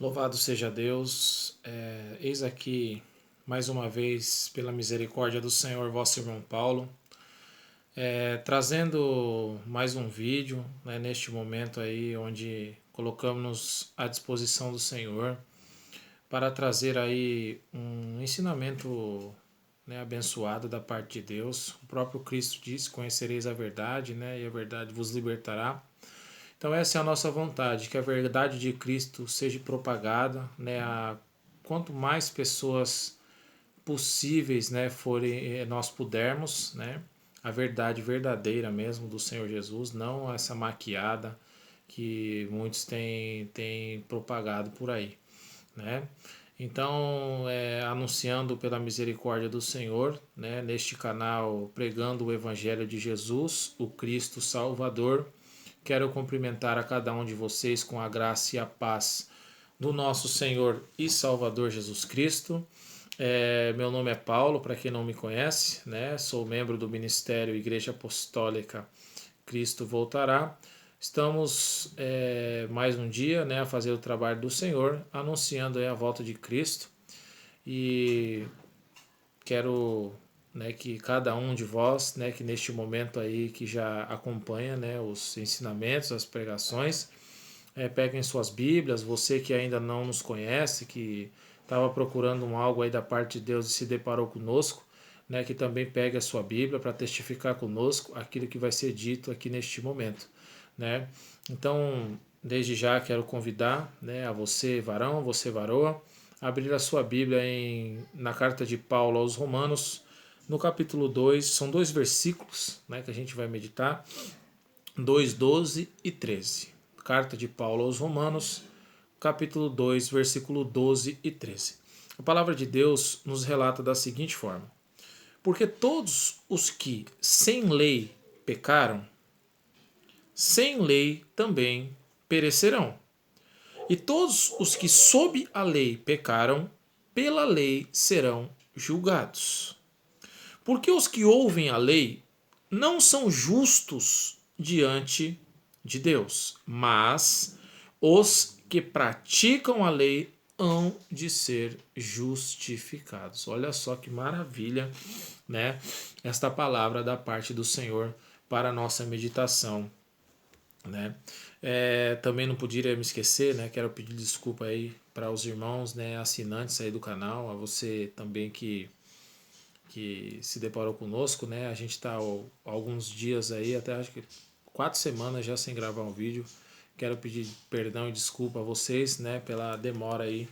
Louvado seja Deus. Eis aqui, mais uma vez, pela misericórdia do Senhor, vosso irmão Paulo, trazendo mais um vídeo, né, neste momento aí, onde colocamos-nos à disposição do Senhor para trazer aí um ensinamento, né, abençoado da parte de Deus. O próprio Cristo disse: conhecereis a verdade, né, e a verdade vos libertará. Então essa é a nossa vontade, que a verdade de Cristo seja propagada, né, quanto mais pessoas possíveis, né, forem nós pudermos, né, a verdade verdadeira mesmo do Senhor Jesus, não essa maquiada que muitos têm propagado por aí, né? Então, anunciando pela misericórdia do Senhor, né, neste canal, pregando o Evangelho de Jesus, o Cristo Salvador. Quero cumprimentar a cada um de vocês com a graça e a paz do nosso Senhor e Salvador Jesus Cristo. Meu nome é Paulo, para quem não me conhece, né? Sou membro do Ministério Igreja Apostólica Cristo Voltará. Estamos mais um dia, né, a fazer o trabalho do Senhor, anunciando a volta de Cristo. E quero, né, que cada um de vós, né, que neste momento aí que já acompanha, né, os ensinamentos, as pregações, peguem suas Bíblias. Você que ainda não nos conhece, que estava procurando algo aí da parte de Deus e se deparou conosco, né, que também pegue a sua Bíblia para testificar conosco aquilo que vai ser dito aqui neste momento, né? Então, desde já quero convidar, né, a você, varão, você, varoa, a abrir a sua Bíblia na carta de Paulo aos Romanos, no capítulo 2. São dois versículos, né, que a gente vai meditar, 2, 12 e 13. Carta de Paulo aos Romanos, capítulo 2, versículo 12 e 13. A palavra de Deus nos relata da seguinte forma: porque todos os que sem lei pecaram, sem lei também perecerão. E todos os que sob a lei pecaram, pela lei serão julgados. Porque os que ouvem a lei não são justos diante de Deus, mas os que praticam a lei hão de ser justificados. Olha só que maravilha, né? Esta palavra da parte do Senhor para a nossa meditação, né? Também não podia me esquecer, né? Quero pedir desculpa aí para os irmãos, né, assinantes aí do canal, a você também que se deparou conosco, né? A gente está alguns dias aí, até acho que 4 semanas já sem gravar um vídeo. Quero pedir perdão e desculpa a vocês, né, pela demora aí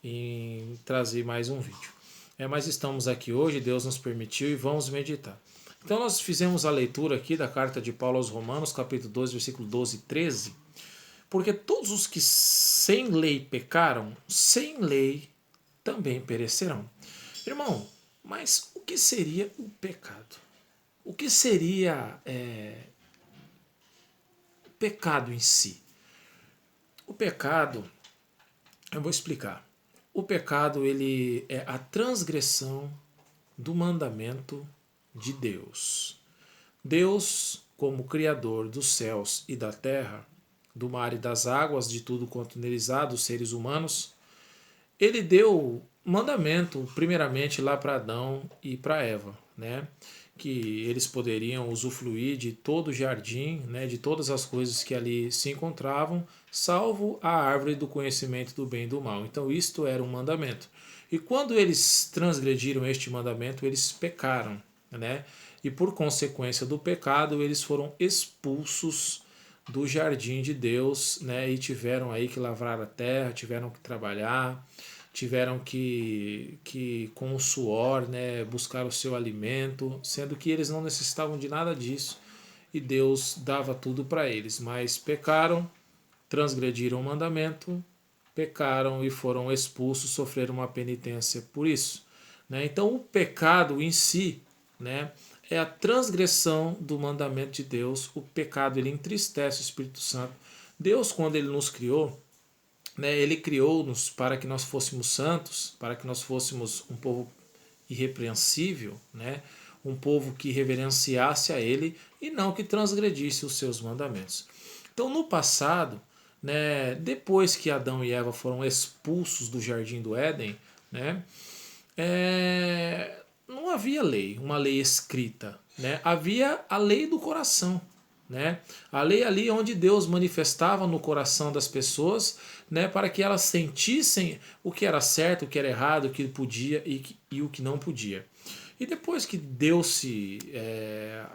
em trazer mais um vídeo. Mas estamos aqui hoje, Deus nos permitiu, e vamos meditar. Então nós fizemos a leitura aqui da carta de Paulo aos Romanos, capítulo 12, versículo 12 e 13. Porque todos os que sem lei pecaram, sem lei também perecerão. Irmão, mas o que seria o pecado? O que seria o pecado em si? O pecado, eu vou explicar. O pecado, ele é a transgressão do mandamento de Deus. Deus, como Criador dos céus e da terra, do mar e das águas, de tudo quanto neles há, dos seres humanos, ele deu mandamento, primeiramente, lá para Adão e para Eva, né? Que eles poderiam usufruir de todo o jardim, né? De todas as coisas que ali se encontravam, salvo a árvore do conhecimento do bem e do mal. Então, isto era um mandamento. E quando eles transgrediram este mandamento, eles pecaram, né? E por consequência do pecado, eles foram expulsos do jardim de Deus, né? E tiveram aí que lavrar a terra, tiveram que trabalhar, tiveram que com o suor, né, buscar o seu alimento, sendo que eles não necessitavam de nada disso e Deus dava tudo para eles, mas pecaram, transgrediram o mandamento, pecaram e foram expulsos, sofreram uma penitência por isso, né? Então o pecado em si, né, é a transgressão do mandamento de Deus. O pecado, ele entristece o Espírito Santo. Deus, quando ele nos criou, né, ele criou-nos para que nós fôssemos santos, para que nós fôssemos um povo irrepreensível, né, um povo que reverenciasse a ele e não que transgredisse os seus mandamentos. Então, no passado, né, depois que Adão e Eva foram expulsos do jardim do Éden, né, não havia lei, uma lei escrita, né, havia a lei do coração. Né? A lei ali onde Deus manifestava no coração das pessoas, né, para que elas sentissem o que era certo, o que era errado, o que podia e o que não podia. E depois que deu-se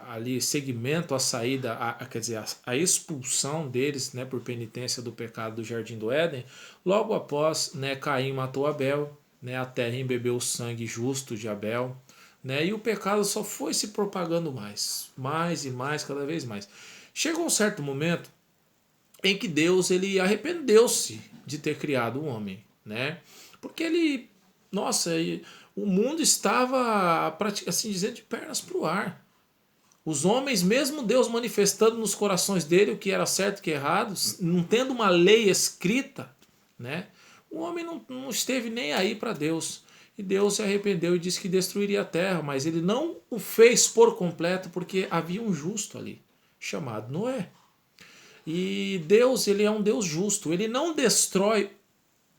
ali segmento à saída, quer dizer, a expulsão deles, né, por penitência do pecado do Jardim do Éden, logo após, né, Caim matou Abel, né, a terra embebeu o sangue justo de Abel, né, e o pecado só foi se propagando mais e mais, cada vez mais. Chegou um certo momento em que Deus ele arrependeu-se de ter criado o homem, né? Porque ele, nossa, o mundo estava, assim dizendo, de pernas para o ar. Os homens, mesmo Deus manifestando nos corações dele o que era certo e o que era errado, não tendo uma lei escrita, né? O homem não esteve nem aí para Deus. E Deus se arrependeu e disse que destruiria a terra, mas ele não o fez por completo porque havia um justo ali, chamado Noé. E Deus, ele é um Deus justo, ele não destrói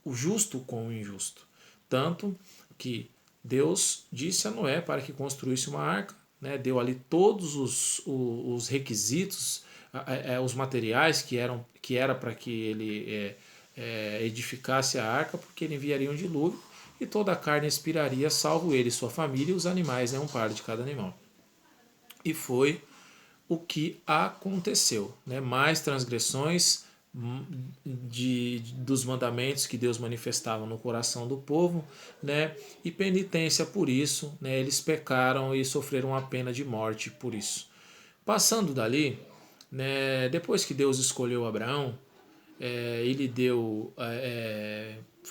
o justo com o injusto. Tanto que Deus disse a Noé para que construísse uma arca, né, deu ali todos os requisitos, os materiais que era para que ele edificasse a arca, porque ele enviaria um dilúvio e toda a carne expiraria, salvo ele, sua família e os animais, né, um par de cada animal. E foi o que aconteceu, né? Mais transgressões dos mandamentos que Deus manifestava no coração do povo, né? E penitência por isso, né? Eles pecaram e sofreram a pena de morte por isso. Passando dali, né? Depois que Deus escolheu Abraão, ele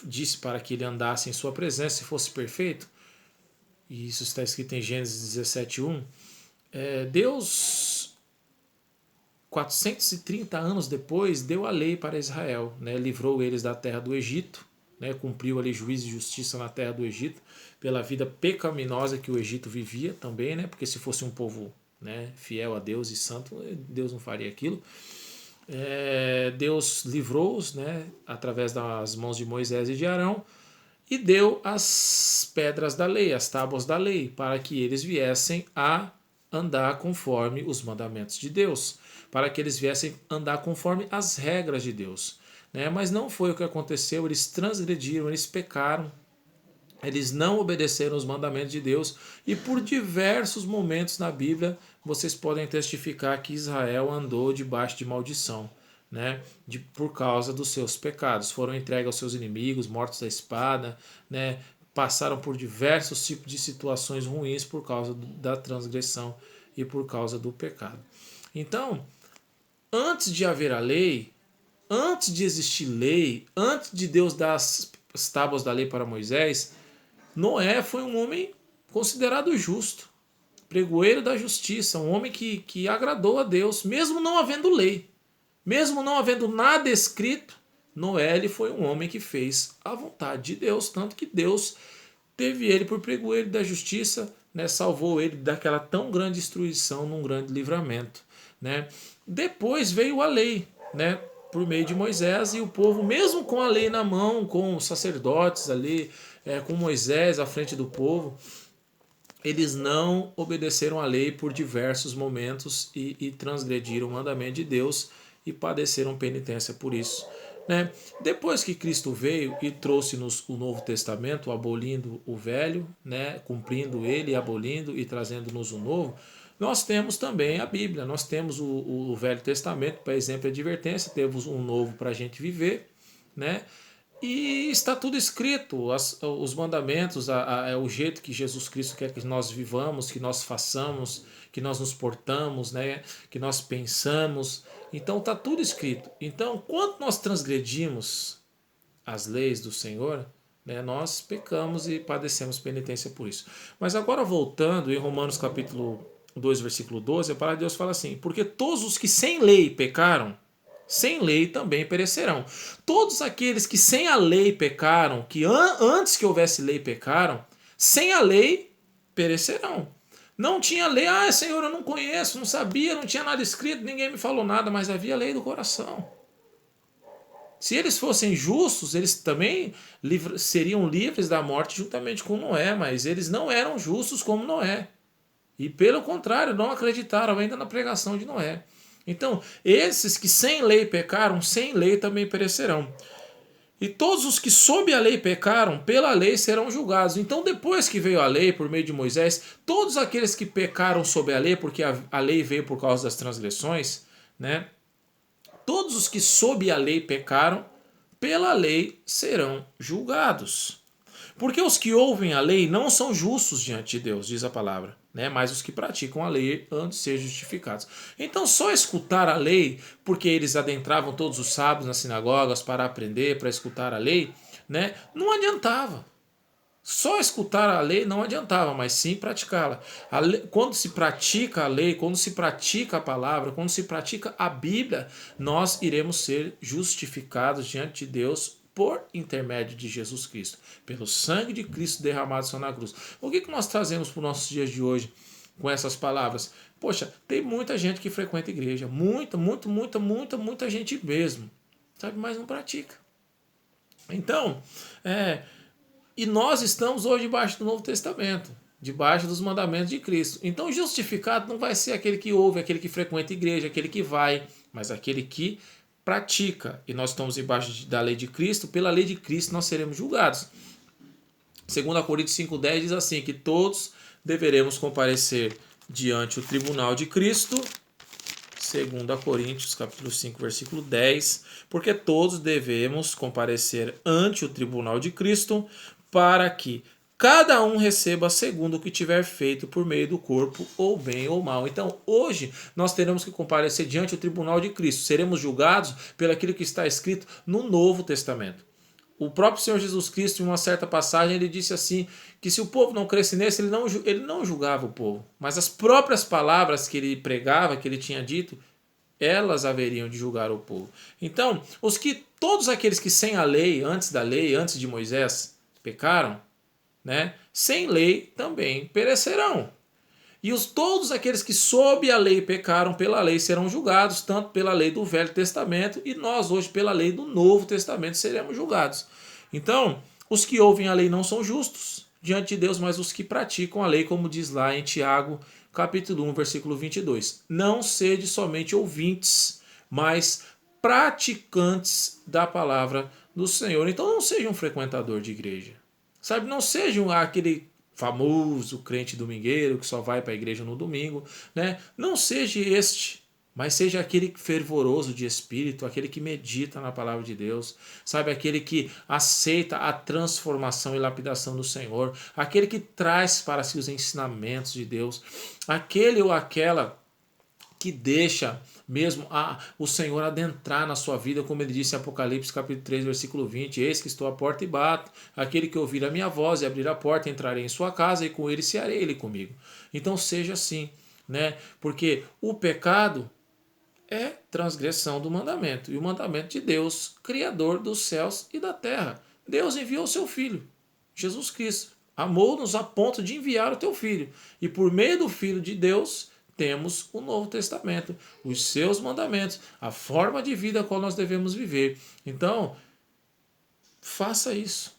disse para que ele andasse em sua presença e fosse perfeito. E isso está escrito em Gênesis 17:1. Deus 430 anos depois, deu a lei para Israel, né? Livrou eles da terra do Egito, né? Cumpriu ali juízo e justiça na terra do Egito, pela vida pecaminosa que o Egito vivia também, né? Porque se fosse um povo, né, fiel a Deus e santo, Deus não faria aquilo. Deus livrou-os, né, através das mãos de Moisés e de Arão, e deu as pedras da lei, as tábuas da lei, para que eles viessem a andar conforme os mandamentos de Deus, para que eles viessem andar conforme as regras de Deus. Né? Mas não foi o que aconteceu, eles transgrediram, eles pecaram, eles não obedeceram os mandamentos de Deus, e por diversos momentos na Bíblia vocês podem testificar que Israel andou debaixo de maldição. Né, por causa dos seus pecados, foram entregues aos seus inimigos, mortos da espada, né, passaram por diversos tipos de situações ruins por causa da transgressão e por causa do pecado. Então, antes de haver a lei, antes de existir lei, antes de Deus dar as tábuas da lei para Moisés, Noé foi um homem considerado justo, pregoeiro da justiça, um homem que agradou a Deus, mesmo não havendo lei. Mesmo não havendo nada escrito, Noé ele foi um homem que fez a vontade de Deus, tanto que Deus teve ele por pregoeiro da justiça, né, salvou ele daquela tão grande destruição num grande livramento. Né. Depois veio a lei, né, por meio de Moisés, e o povo, mesmo com a lei na mão, com os sacerdotes ali, com Moisés à frente do povo, eles não obedeceram à lei por diversos momentos e transgrediram o mandamento de Deus e padeceram penitência por isso. Né? Depois que Cristo veio e trouxe-nos o Novo Testamento, abolindo o velho, né? Cumprindo ele, abolindo e trazendo-nos o novo, nós temos também a Bíblia, nós temos o Velho Testamento, para exemplo, e advertência, temos um novo para a gente viver, né? E está tudo escrito, os mandamentos, o jeito que Jesus Cristo quer que nós vivamos, que nós façamos, que nós nos portamos, né? Que nós pensamos. Então está tudo escrito. Então, quando nós transgredimos as leis do Senhor, né, nós pecamos e padecemos penitência por isso. Mas agora voltando em Romanos capítulo 2, versículo 12, a palavra de Deus fala assim: porque todos os que sem lei pecaram, sem lei também perecerão. Todos aqueles que sem a lei pecaram, que antes que houvesse lei pecaram, sem a lei perecerão. Não tinha lei, Senhor, eu não conheço, não sabia, não tinha nada escrito, ninguém me falou nada, mas havia lei do coração. Se eles fossem justos, eles também seriam livres da morte juntamente com Noé, mas eles não eram justos como Noé. E pelo contrário, não acreditaram ainda na pregação de Noé. Então, esses que sem lei pecaram, sem lei também perecerão. E todos os que sob a lei pecaram, pela lei serão julgados. Então, depois que veio a lei por meio de Moisés, todos aqueles que pecaram sob a lei, porque a lei veio por causa das transgressões, né? Todos os que sob a lei pecaram, pela lei serão julgados. Porque os que ouvem a lei não são justos diante de Deus, diz a palavra, né? Mas os que praticam a lei hão de ser justificados. Então, só escutar a lei, porque eles adentravam todos os sábados nas sinagogas para aprender, para escutar a lei, né? Não adiantava. Só escutar a lei não adiantava, mas sim praticá-la. Quando se pratica a lei, quando se pratica a palavra, quando se pratica a Bíblia, nós iremos ser justificados diante de Deus por intermédio de Jesus Cristo, pelo sangue de Cristo derramado só na cruz. O que nós trazemos para os nossos dias de hoje com essas palavras? Poxa, tem muita gente que frequenta a igreja, muita gente mesmo, sabe, mas não pratica. Então, e nós estamos hoje debaixo do Novo Testamento, debaixo dos mandamentos de Cristo. Então, justificado não vai ser aquele que ouve, aquele que frequenta a igreja, aquele que vai, mas aquele que pratica. E nós estamos debaixo da lei de Cristo, pela lei de Cristo nós seremos julgados. 2 Coríntios 5,10 diz assim, que todos deveremos comparecer diante o tribunal de Cristo. 2 Coríntios capítulo 5, versículo 10, porque todos devemos comparecer ante o tribunal de Cristo, para que cada um receba segundo o que tiver feito por meio do corpo, ou bem ou mal. Então, hoje, nós teremos que comparecer diante do tribunal de Cristo. Seremos julgados pelo aquilo que está escrito no Novo Testamento. O próprio Senhor Jesus Cristo, em uma certa passagem, ele disse assim, que se o povo não cresce nesse, ele não julgava o povo. Mas as próprias palavras que ele pregava, que ele tinha dito, elas haveriam de julgar o povo. Então, todos aqueles que sem a lei, antes de Moisés, pecaram, né, sem lei também perecerão. E todos aqueles que sob a lei pecaram, pela lei serão julgados, tanto pela lei do Velho Testamento, e nós hoje pela lei do Novo Testamento seremos julgados. Então, os que ouvem a lei não são justos diante de Deus, mas os que praticam a lei, como diz lá em Tiago, capítulo 1, versículo 22. Não sede somente ouvintes, mas praticantes da palavra do Senhor. Então não seja um frequentador de igreja. Sabe, não seja aquele famoso crente domingueiro que só vai para a igreja no domingo, né? Não seja este, mas seja aquele fervoroso de espírito, aquele que medita na palavra de Deus, sabe, aquele que aceita a transformação e lapidação do Senhor, aquele que traz para si os ensinamentos de Deus, aquele ou aquela que deixa mesmo o Senhor adentrar na sua vida, como ele disse em Apocalipse capítulo 3, versículo 20, eis que estou à porta e bato, aquele que ouvir a minha voz e abrir a porta, entrarei em sua casa e com ele cearei ele comigo. Então seja assim, né? Porque o pecado é transgressão do mandamento, e o mandamento de Deus, Criador dos céus e da terra. Deus enviou o seu Filho, Jesus Cristo, amou-nos a ponto de enviar o teu Filho, e por meio do Filho de Deus, temos o Novo Testamento, os seus mandamentos, a forma de vida a qual nós devemos viver. Então, faça isso,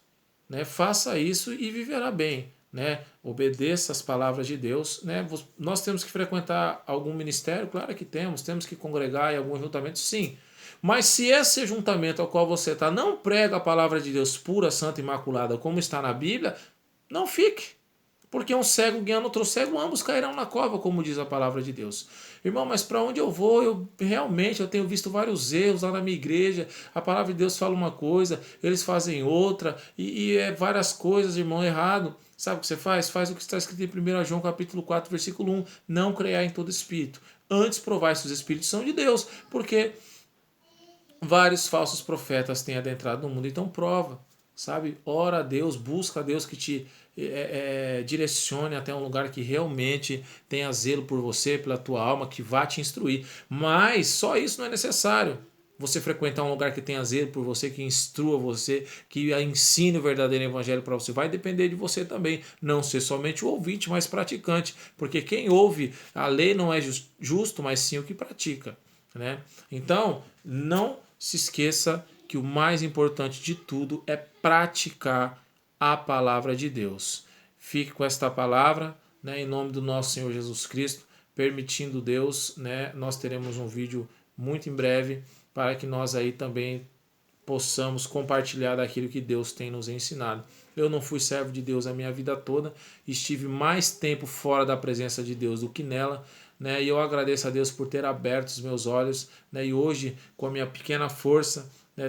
né? Faça isso e viverá bem, né? Obedeça as palavras de Deus, né? Nós temos que frequentar algum ministério, claro que temos que congregar em algum ajuntamento, sim. Mas se esse ajuntamento ao qual você está não prega a palavra de Deus pura, santa e imaculada, como está na Bíblia, não fique. Porque um cego guiando outro cego, ambos cairão na cova, como diz a palavra de Deus. Irmão, mas para onde eu vou, eu tenho visto vários erros lá na minha igreja. A palavra de Deus fala uma coisa, eles fazem outra, e várias coisas, irmão, errado. Sabe o que você faz? Faz o que está escrito em 1 João capítulo 4, versículo 1. Não creiar em todo espírito. Antes provai se os espíritos são de Deus, porque vários falsos profetas têm adentrado no mundo, então prova. Sabe? Ora a Deus, busca a Deus que te direcione até um lugar que realmente tenha zelo por você, pela tua alma, que vá te instruir. Mas só isso não é necessário. Você frequentar um lugar que tenha zelo por você, que instrua você, que ensine o verdadeiro evangelho para você. Vai depender de você também. Não ser somente o ouvinte, mas praticante. Porque quem ouve a lei não é justo, mas sim o que pratica, né? Então, não se esqueça que o mais importante de tudo é praticar a palavra de Deus. Fique com esta palavra, né, em nome do nosso Senhor Jesus Cristo. Permitindo Deus, né, nós teremos um vídeo muito em breve para que nós aí também possamos compartilhar daquilo que Deus tem nos ensinado. Eu não fui servo de Deus a minha vida toda, estive mais tempo fora da presença de Deus do que nela, né? E eu agradeço a Deus por ter aberto os meus olhos, né? E hoje, com a minha pequena força, né,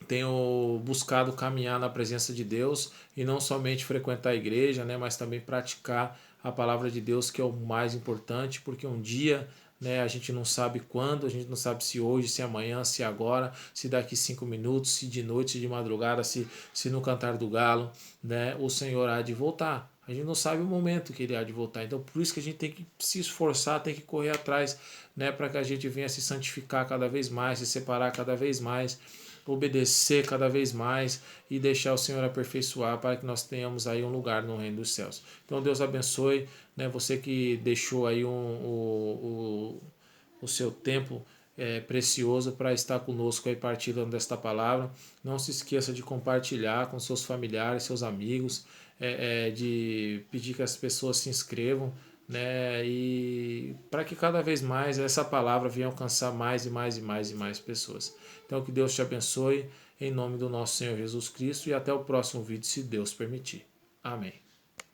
tenho buscado caminhar na presença de Deus e não somente frequentar a igreja, né, mas também praticar a palavra de Deus, que é o mais importante, porque um dia, né, a gente não sabe quando, a gente não sabe se hoje, se amanhã, se agora, se daqui 5 minutos, se de noite, se de madrugada, se no cantar do galo, né, o Senhor há de voltar. A gente não sabe o momento que ele há de voltar. Então, por isso que a gente tem que se esforçar, tem que correr atrás, né, para que a gente venha se santificar cada vez mais, se separar cada vez mais, obedecer cada vez mais e deixar o Senhor aperfeiçoar para que nós tenhamos aí um lugar no reino dos céus. Então Deus abençoe, né, você que deixou aí o seu tempo precioso para estar conosco aí partilhando desta palavra. Não se esqueça de compartilhar com seus familiares, seus amigos, de pedir que as pessoas se inscrevam, né, e para que cada vez mais essa palavra venha alcançar mais e mais e mais e mais pessoas. Então que Deus te abençoe em nome do nosso Senhor Jesus Cristo e até o próximo vídeo, se Deus permitir. Amém.